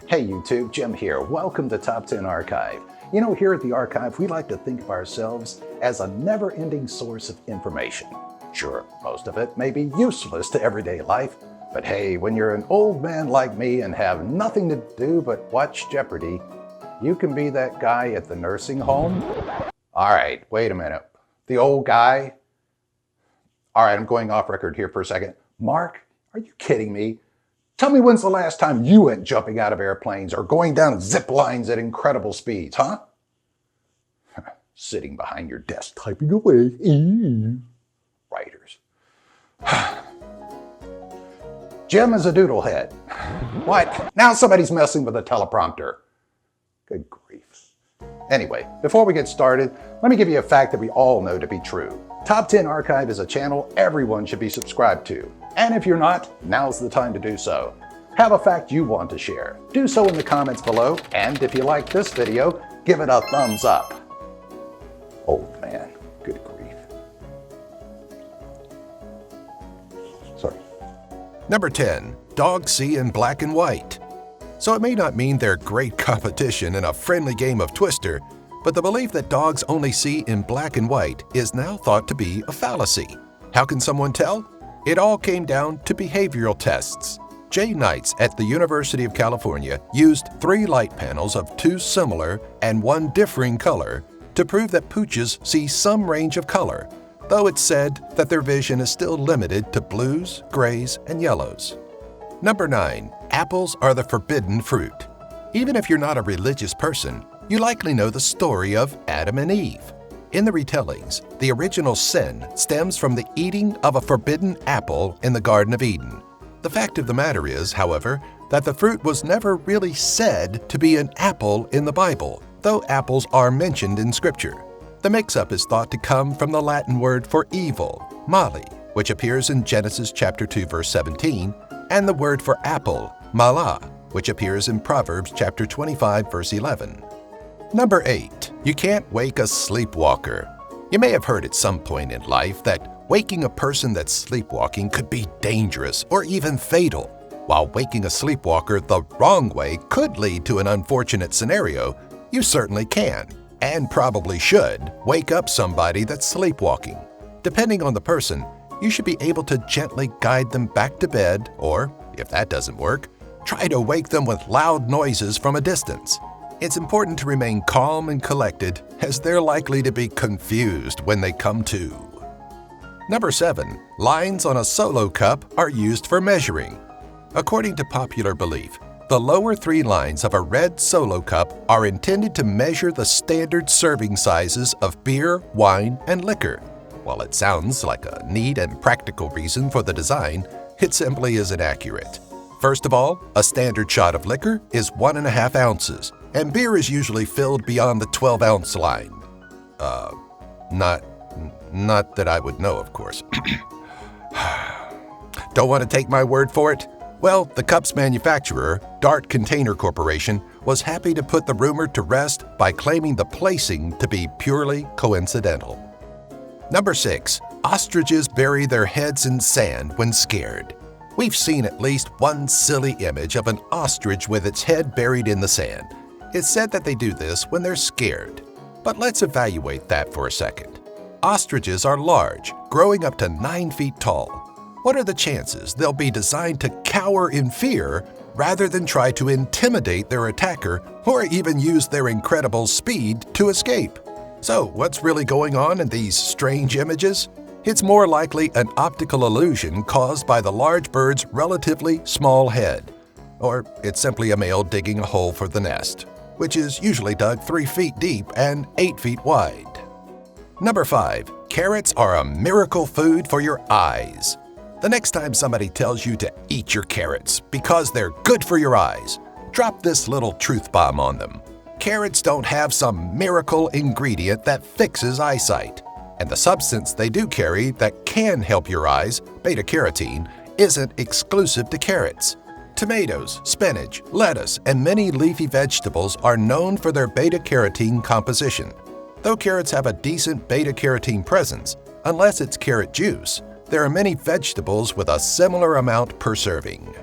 Hey YouTube, Jim here. Welcome to Top 10 Archive. You know, here at the Archive, we like to think of ourselves as a never-ending source of information. Sure, most of it may be useless to everyday life, but hey, when you're an old man like me and have nothing to do but watch Jeopardy, you can be that guy at the nursing home. All right, wait a minute. The old guy? All right, I'm going off record here for a second. Mark, are you kidding me? Tell me when's the last time you went jumping out of airplanes or going down zip lines at incredible speeds, huh? Sitting behind your desk typing away. Writers. Jim is a doodlehead. What? Now somebody's messing with a teleprompter. Good grief. Anyway, before we get started, let me give you a fact that we all know to be true. Top 10 Archive is a channel everyone should be subscribed to. And if you're not, now's the time to do so. Have a fact you want to share. Do so in the comments below, and if you like this video, give it a thumbs up. Old man, good grief. Sorry. Number 10. Dogs see in black and white. So it may not mean they're great competition in a friendly game of Twister, but the belief that dogs only see in black and white is now thought to be a fallacy. How can someone tell? It all came down to behavioral tests. Jay Knights at the University of California used 3 light panels of 2 similar and 1 differing color to prove that pooches see some range of color, though it's said that their vision is still limited to blues, grays, and yellows. Number 9. Apples are the forbidden fruit. Even if you're not a religious person, you likely know the story of Adam and Eve. In the retellings, the original sin stems from the eating of a forbidden apple in the Garden of Eden. The fact of the matter is, however, that the fruit was never really said to be an apple in the Bible, though apples are mentioned in Scripture. The mix-up is thought to come from the Latin word for evil, mali, which appears in Genesis chapter 2, verse 17, and the word for apple, mala, which appears in Proverbs chapter 25, verse 11. Number 8. You can't wake a sleepwalker. You may have heard at some point in life that waking a person that's sleepwalking could be dangerous or even fatal, while waking a sleepwalker the wrong way could lead to an unfortunate scenario. You certainly can, and probably should, wake up somebody that's sleepwalking. Depending on the person, you should be able to gently guide them back to bed, or, if that doesn't work, try to wake them with loud noises from a distance. It's important to remain calm and collected, as they're likely to be confused when they come to. Number 7. Lines on a solo cup are used for measuring. According to popular belief, the lower 3 lines of a red solo cup are intended to measure the standard serving sizes of beer, wine, and liquor. While it sounds like a neat and practical reason for the design, it simply isn't accurate. First of all, a standard shot of liquor is 1.5 ounces, and beer is usually filled beyond the 12-ounce line. Not that I would know, of course. Don't want to take my word for it? Well, the cup's manufacturer, Dart Container Corporation, was happy to put the rumor to rest by claiming the placing to be purely coincidental. Number 6. Ostriches bury their heads in sand when scared. We've seen at least one silly image of an ostrich with its head buried in the sand. It's said that they do this when they're scared. But let's evaluate that for a second. Ostriches are large, growing up to 9 feet tall. What are the chances they'll be designed to cower in fear rather than try to intimidate their attacker or even use their incredible speed to escape? So, what's really going on in these strange images? It's more likely an optical illusion caused by the large bird's relatively small head. Or it's simply a male digging a hole for the nest, which is usually dug 3 feet deep and 8 feet wide. Number 5. Carrots are a miracle food for your eyes. The next time somebody tells you to eat your carrots because they're good for your eyes, drop this little truth bomb on them. Carrots don't have some miracle ingredient that fixes eyesight. And the substance they do carry that can help your eyes, beta-carotene, isn't exclusive to carrots. Tomatoes, spinach, lettuce, and many leafy vegetables are known for their beta-carotene composition. Though carrots have a decent beta-carotene presence, unless it's carrot juice, there are many vegetables with a similar amount per serving.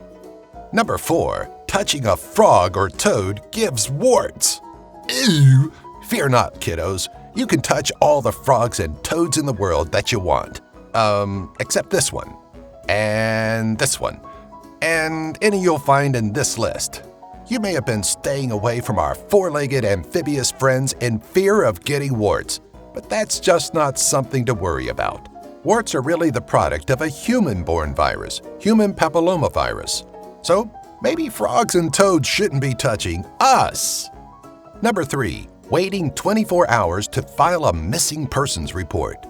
Number 4. touching a frog or toad gives warts. Ew! Fear not, kiddos. You can touch all the frogs and toads in the world that you want. Except this one. And this one. And any you'll find in this list. You may have been staying away from our four-legged amphibious friends in fear of getting warts, but that's just not something to worry about. Warts are really the product of a human-borne virus, human papillomavirus. So maybe frogs and toads shouldn't be touching us. Number 3. Waiting 24 hours to file a missing persons report.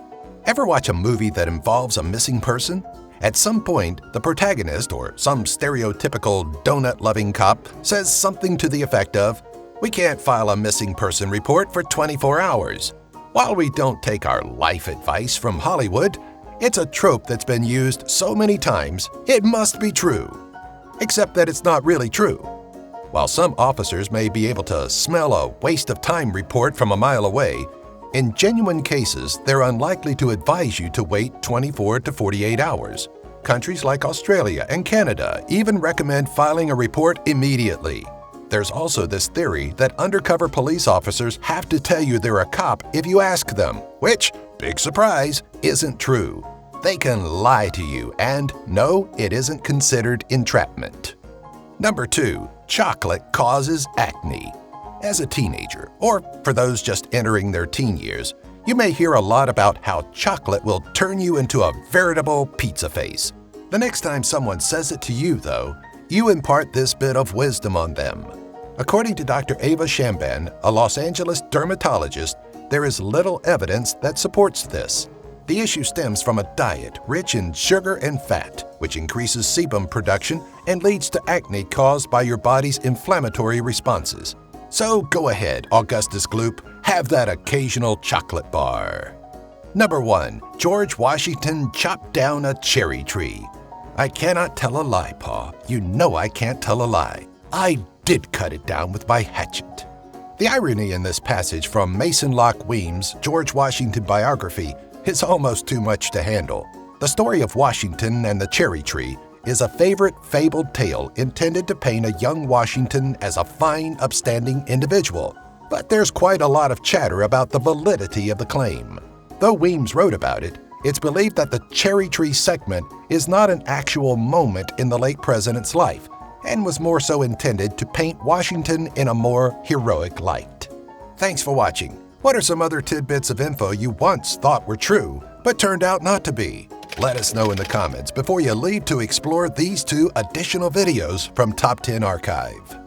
Ever watch a movie that involves a missing person? At some point, the protagonist, or some stereotypical donut-loving cop, says something to the effect of, "We can't file a missing person report for 24 hours." While we don't take our life advice from Hollywood, it's a trope that's been used so many times, it must be true. Except that it's not really true. While some officers may be able to smell a waste-of-time report from a mile away, in genuine cases, they're unlikely to advise you to wait 24 to 48 hours. Countries like Australia and Canada even recommend filing a report immediately. There's also this theory that undercover police officers have to tell you they're a cop if you ask them, which, big surprise, isn't true. They can lie to you, and no, it isn't considered entrapment. Number 2. Chocolate causes acne. As a teenager, or for those just entering their teen years, you may hear a lot about how chocolate will turn you into a veritable pizza face. The next time someone says it to you, though, you impart this bit of wisdom on them. According to Dr. Ava Shamban, a Los Angeles dermatologist, there is little evidence that supports this. The issue stems from a diet rich in sugar and fat, which increases sebum production and leads to acne caused by your body's inflammatory responses. So go ahead, Augustus Gloop, have that occasional chocolate bar. Number 1. George Washington chopped down a cherry tree. I cannot tell a lie, Pa. You know I can't tell a lie. I did cut it down with my hatchet. The irony in this passage from Mason Locke Weems' George Washington biography is almost too much to handle. The story of Washington and the cherry tree is a favorite fabled tale intended to paint a young Washington as a fine, upstanding individual. But there's quite a lot of chatter about the validity of the claim. Though Weems wrote about it, it's believed that the cherry tree segment is not an actual moment in the late president's life, and was more so intended to paint Washington in a more heroic light. Thanks for watching. What are some other tidbits of info you once thought were true, but turned out not to be? Let us know in the comments before you leave to explore these 2 additional videos from Top 10 Archive.